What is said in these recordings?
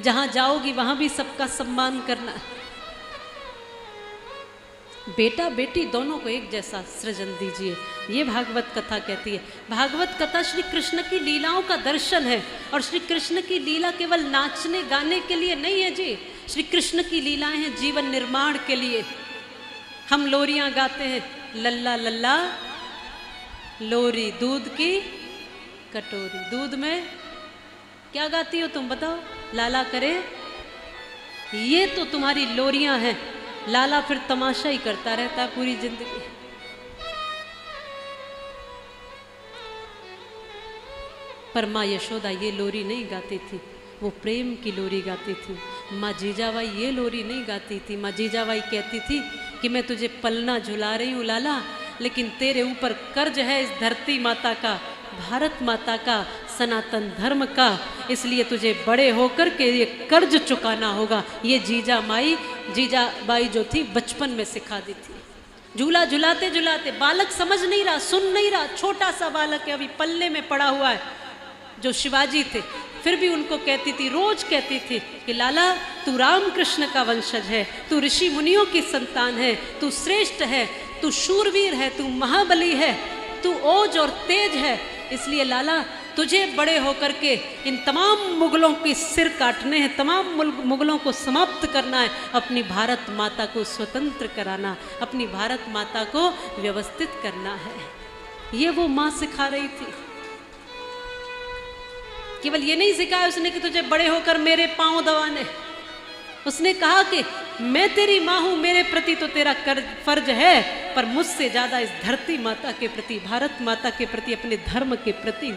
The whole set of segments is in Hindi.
जहां जाओगी वहां भी सबका सम्मान करना। बेटा बेटी दोनों को एक जैसा सृजन दीजिए, ये भागवत कथा कहती है। भागवत कथा श्री कृष्ण की लीलाओं का दर्शन है, और श्री कृष्ण की लीला केवल नाचने गाने के लिए नहीं है जी। श्री कृष्ण की लीलाएं हैं जीवन निर्माण के लिए। हम लोरियां गाते हैं, लल्ला लल्ला लोरी दूध की कटोरी। दूध में क्या गाती हो तुम बताओ? लाला करे, ये तो तुम्हारी लोरियां हैं। लाला फिर तमाशा ही करता रहता है पूरी जिंदगी। पर माँ यशोदा ये लोरी नहीं गाती थी, वो प्रेम की लोरी गाती थी। माँ जीजाबाई ये लोरी नहीं गाती थी। माँ जीजाबाई कहती थी कि मैं तुझे पलना झुला रही हूँ लाला, लेकिन तेरे ऊपर कर्ज है इस धरती माता का, भारत माता का, सनातन धर्म का, इसलिए तुझे बड़े होकर के ये कर्ज चुकाना होगा। ये जीजाबाई जो थी बचपन में सिखा दी थी। झूला झुलाते झुलाते, बालक समझ नहीं रहा, सुन नहीं रहा, छोटा सा बालक है, अभी पल्ले में पड़ा हुआ है, जो शिवाजी थे, फिर भी उनको कहती थी, रोज कहती थी कि लाला तू राम कृष्ण का वंशज है, तू ऋषि मुनियों की संतान है, तू श्रेष्ठ है, तू शूरवीर है, तू महाबली है, तू ओज और तेज है, इसलिए लाला तुझे बड़े होकर के इन तमाम मुगलों के सिर काटने हैं, तमाम मुगलों को समाप्त करना है, अपनी भारत माता को स्वतंत्र कराना, अपनी भारत माता को व्यवस्थित करना है। ये वो माँ सिखा रही थी। केवल ये नहीं सिखाया उसने कि तुझे बड़े होकर मेरे पांव दबाने, उसने कहा कि मैं तेरी माँ हूं, मेरे प्रति तो तेरा फर्ज है, पर मुझसे ज्यादा इस धरती माता के प्रति, भारत माता के प्रति, अपने धर्म के प्रति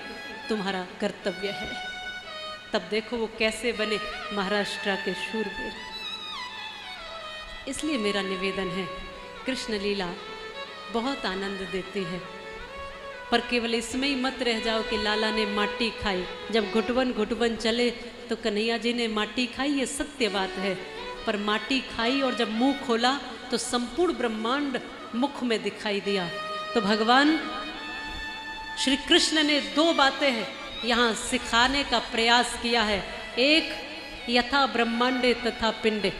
तुम्हारा कर्तव्य है। तब देखो वो कैसे बने महाराष्ट्र के शूरवीर। इसलिए मेरा निवेदन है, कृष्ण लीला बहुत आनंद देती है, पर केवल इसमें ही मत रह जाओ कि लाला ने माटी खाई। जब घुटवन घुटवन चले तो कन्हैया जी ने माटी खाई, ये सत्य बात है, पर माटी खाई और जब मुंह खोला तो संपूर्ण ब्रह्मांड मुख में दिखाई दिया। तो भगवान श्री कृष्ण ने दो बातें हैं यहाँ सिखाने का प्रयास किया है। एक, यथा ब्रह्मांडे तथा पिंडे,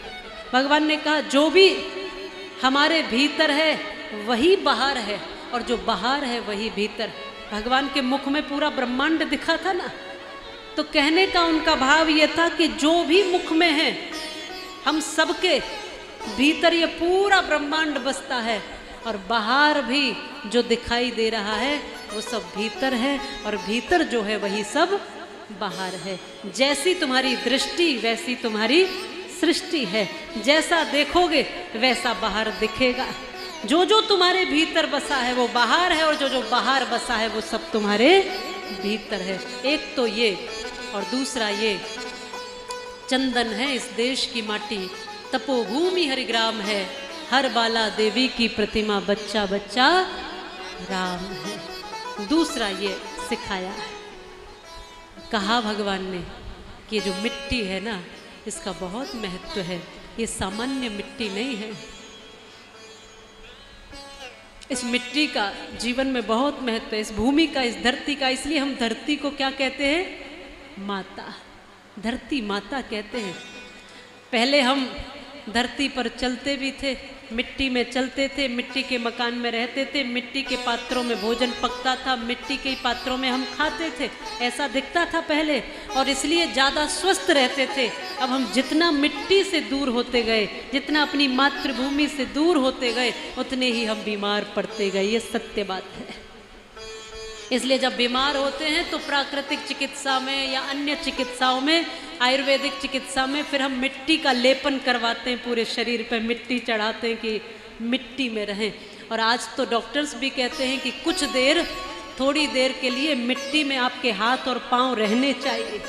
भगवान ने कहा जो भी हमारे भीतर है वही बाहर है, और जो बाहर है वही भीतर। भगवान के मुख में पूरा ब्रह्मांड दिखा था ना, तो कहने का उनका भाव ये था कि जो भी मुख में है, हम सबके भीतर ये पूरा ब्रह्मांड बसता है, और बाहर भी जो दिखाई दे रहा है वो सब भीतर है, और भीतर जो है वही सब बाहर है। जैसी तुम्हारी दृष्टि वैसी तुम्हारी सृष्टि है, जैसा देखोगे वैसा बाहर दिखेगा। जो जो तुम्हारे भीतर बसा है वो बाहर है, और जो जो बाहर बसा है वो सब तुम्हारे भीतर है। एक तो ये, और दूसरा ये, चंदन है इस देश की माटी, तपोभूमि हरिग्राम है, हर बाला देवी की प्रतिमा, बच्चा बच्चा राम है। दूसरा ये सिखाया, कहा भगवान ने कि जो मिट्टी है ना, इसका बहुत महत्व है, ये सामान्य मिट्टी नहीं है, इस मिट्टी का जीवन में बहुत महत्व है, इस भूमि का, इस धरती का। इसलिए हम धरती को क्या कहते हैं? माता, धरती माता कहते हैं। पहले हम धरती पर चलते भी थे, मिट्टी में चलते थे, मिट्टी के मकान में रहते थे, मिट्टी के पात्रों में भोजन पकता था, मिट्टी के पात्रों में हम खाते थे, ऐसा दिखता था पहले, और इसलिए ज़्यादा स्वस्थ रहते थे। अब हम जितना मिट्टी से दूर होते गए, जितना अपनी मातृभूमि से दूर होते गए, उतने ही हम बीमार पड़ते गए, ये सत्य बात है। इसलिए जब बीमार होते हैं तो प्राकृतिक चिकित्सा में या अन्य चिकित्साओं में, आयुर्वेदिक चिकित्सा में, फिर हम मिट्टी का लेपन करवाते हैं, पूरे शरीर पर मिट्टी चढ़ाते हैं कि मिट्टी में रहें। और आज तो डॉक्टर्स भी कहते हैं कि कुछ देर, थोड़ी देर के लिए मिट्टी में आपके हाथ और पांव रहने चाहिए।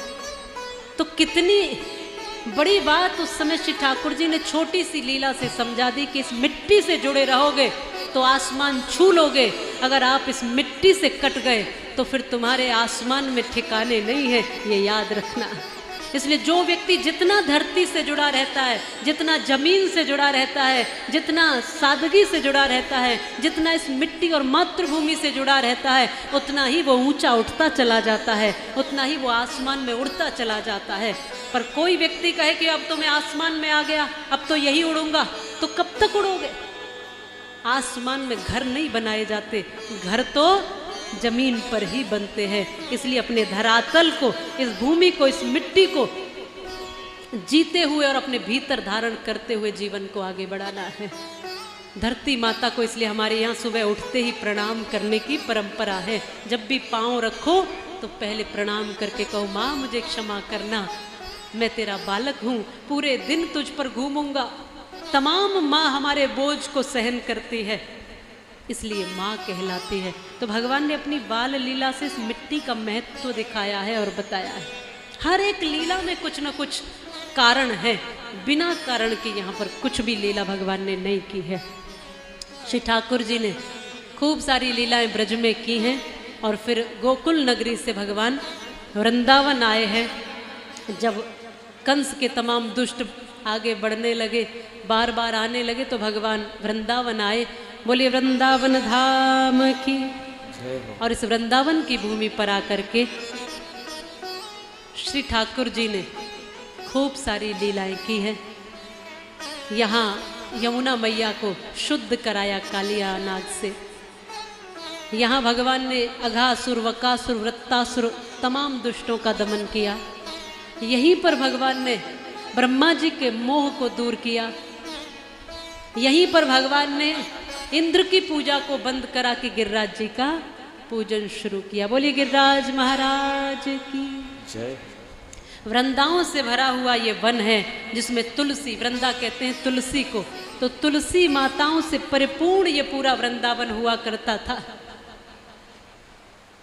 तो कितनी बड़ी बात उस समय श्री ठाकुर जी ने छोटी सी लीला से समझा दी कि इस मिट्टी से जुड़े रहोगे तो आसमान छू लोगे, अगर आप इस मिट्टी से कट गए तो फिर तुम्हारे आसमान में ठिकाने नहीं है, ये याद रखना। इसलिए जो व्यक्ति जितना धरती से जुड़ा रहता है, जितना जमीन से जुड़ा रहता है, जितना सादगी से जुड़ा रहता है, जितना इस मिट्टी और मातृभूमि से जुड़ा रहता है, उतना ही वो ऊंचा उठता चला जाता है, उतना ही वो आसमान में उड़ता चला जाता है। पर कोई व्यक्ति कहे कि अब तो मैं आसमान में आ गया, अब तो यही उड़ूंगा, तो कब तक उड़ोगे? आसमान में घर नहीं बनाए जाते, घर तो जमीन पर ही बनते हैं। इसलिए अपने धरातल को, इस भूमि को, इस मिट्टी को जीते हुए और अपने भीतर धारण करते हुए जीवन को आगे बढ़ाना है। धरती माता को इसलिए हमारे यहाँ सुबह उठते ही प्रणाम करने की परंपरा है। जब भी पाँव रखो तो पहले प्रणाम करके कहो, माँ मुझे क्षमा करना, मैं तेरा बालक हूँ, पूरे दिन तुझ पर घूमूंगा। तमाम माँ हमारे बोझ को सहन करती है, इसलिए माँ कहलाती है। तो भगवान ने अपनी बाल लीला से इस मिट्टी का महत्व दिखाया है और बताया है। हर एक लीला में कुछ न कुछ कारण है, बिना कारण के यहाँ पर कुछ भी लीला भगवान ने नहीं की है। श्री ठाकुर जी ने खूब सारी लीलाएं ब्रज में की हैं और फिर गोकुल नगरी से भगवान वृंदावन आए हैं। जब कंस के तमाम दुष्ट आगे बढ़ने लगे, बार बार आने लगे, तो भगवान वृंदावन आए। बोलिए वृंदावन धाम की। और इस वृंदावन की भूमि पर आकर के श्री ठाकुर जी ने खूब सारी लीलाएं की है। यहाँ यमुना मैया को शुद्ध कराया कालिया नाग से। यहाँ भगवान ने अघासुर, वकासुर, वृत्तासुर तमाम दुष्टों का दमन किया। यहीं पर भगवान ने ब्रह्मा जी के मोह को दूर किया। यहीं पर भगवान ने इंद्र की पूजा को बंद करा के गिरिराज जी का पूजन शुरू किया। बोलिए गिरिराज महाराज की जय। वृंदाओं से भरा हुआ ये वन है जिसमें तुलसी, वृंदा कहते हैं तुलसी को, तो तुलसी माताओं से परिपूर्ण ये पूरा वृंदावन हुआ करता था।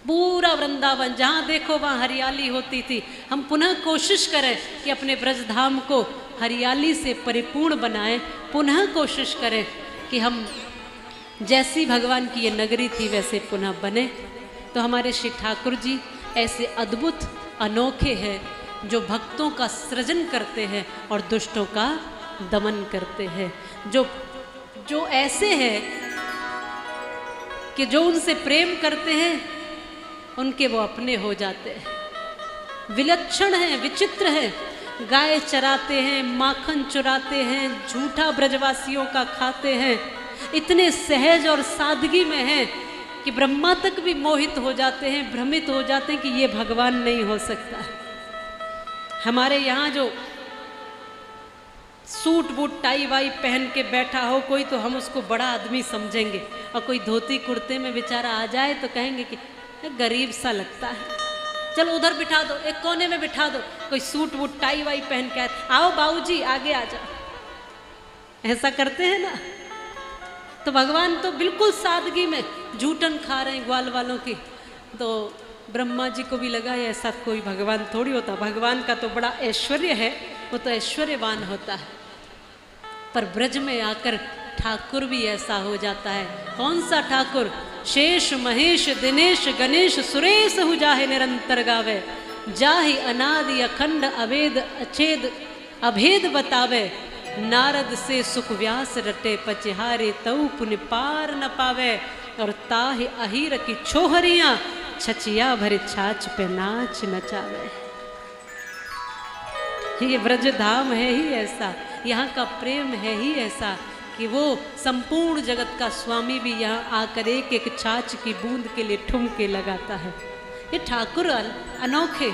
पूरा वृंदावन जहाँ देखो वहाँ हरियाली होती थी। हम पुनः कोशिश करें कि अपने ब्रजधाम को हरियाली से परिपूर्ण बनाएं। पुनः कोशिश करें कि हम जैसी भगवान की ये नगरी थी वैसे पुनः बने। तो हमारे श्री ठाकुर जी ऐसे अद्भुत अनोखे हैं जो भक्तों का सृजन करते हैं और दुष्टों का दमन करते हैं। जो ऐसे हैं कि जो उनसे प्रेम करते हैं उनके वो अपने हो जाते हैं। विलक्षण हैं, विचित्र हैं। गाय चराते हैं, माखन चुराते हैं, झूठा ब्रजवासियों का खाते हैं। इतने सहज और सादगी में हैं कि ब्रह्मा तक भी मोहित हो जाते हैं, भ्रमित हो जाते हैं कि ये भगवान नहीं हो सकता। हमारे यहाँ जो सूट बूट टाई वाई पहन के बैठा हो कोई, तो हम उसको बड़ा आदमी समझेंगे, और कोई धोती कुर्ते में बेचारा आ जाए तो कहेंगे कि गरीब सा लगता है, चलो उधर बिठा दो, एक कोने में बिठा दो। कोई सूट वूट टाई वाई पहन के आए, आओ बाबूजी आगे आ जाओ, ऐसा करते हैं ना। तो भगवान तो बिल्कुल सादगी में जूठन खा रहे हैं ग्वाल वालों की। तो ब्रह्मा जी को भी लगा ये ऐसा कोई भगवान थोड़ी होता, भगवान का तो बड़ा ऐश्वर्य है, वो तो ऐश्वर्यवान होता है। पर ब्रज में आकर ठाकुर भी ऐसा हो जाता है। कौन सा ठाकुर? शेष महेश दिनेश गणेश सुरेश हु जाहे निरंतर गावे, जाहि अनादि अखंड अवेद अछेद अभेद बतावे, नारद से सुख व्यास रटे पचिहारे तऊ पुण्य पार न पावे, और ताहि अहीर की छोहरियां छचिया भरे छाछ पे नाच नचावे। ये ब्रज धाम है ही ऐसा, यहाँ का प्रेम है ही ऐसा कि वो संपूर्ण जगत का स्वामी भी यहाँ आकर एक एक छाछ की बूंद के लिए ठुमके लगाता है। ये ठाकुर अनोखे